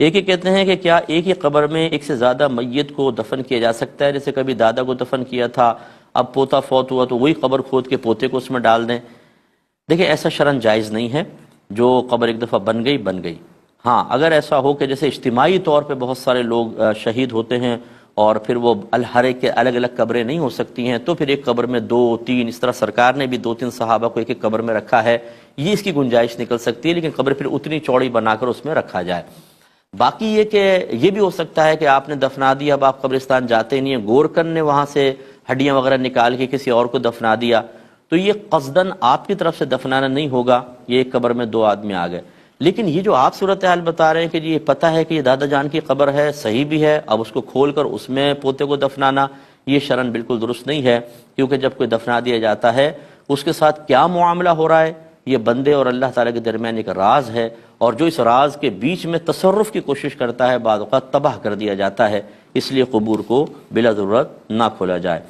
ایک ہی کہتے ہیں کہ کیا ایک ہی قبر میں ایک سے زیادہ میت کو دفن کیا جا سکتا ہے؟ جیسے کبھی دادا کو دفن کیا تھا، اب پوتا فوت ہوا تو وہی قبر کھود کے پوتے کو اس میں ڈال دیں۔ دیکھیں ایسا شرعاً جائز نہیں ہے، جو قبر ایک دفعہ بن گئی بن گئی۔ ہاں اگر ایسا ہو کہ جیسے اجتماعی طور پہ بہت سارے لوگ شہید ہوتے ہیں اور پھر وہ ہر ایک کے الگ الگ قبریں نہیں ہو سکتی ہیں، تو پھر ایک قبر میں دو تین، اس طرح سرکار نے بھی دو تین صحابہ کو ایک ایک قبر میں رکھا ہے، یہ اس کی گنجائش نکل سکتی ہے، لیکن قبر پھر اتنی چوڑی بنا کر اس میں رکھا جائے۔ باقی یہ کہ یہ بھی ہو سکتا ہے کہ آپ نے دفنا دیا، اب آپ قبرستان جاتے نہیں ہیں، گورکن نے وہاں سے ہڈیاں وغیرہ نکال کے کسی اور کو دفنا دیا، تو یہ قصداً آپ کی طرف سے دفنانا نہیں ہوگا، یہ ایک قبر میں دو آدمی آ گئے۔ لیکن یہ جو آپ صورتحال بتا رہے ہیں کہ جی یہ پتہ ہے کہ یہ دادا جان کی قبر ہے، صحیح بھی ہے، اب اس کو کھول کر اس میں پوتے کو دفنانا، یہ شرعاً بالکل درست نہیں ہے، کیونکہ جب کوئی دفنا دیا جاتا ہے اس کے ساتھ کیا معاملہ ہو رہا ہے یہ بندے اور اللہ تعالیٰ کے درمیان ایک راز ہے، اور جو اس راز کے بیچ میں تصرف کی کوشش کرتا ہے بعض اوقات تباہ کر دیا جاتا ہے، اس لیے قبور کو بلا ضرورت نہ کھولا جائے۔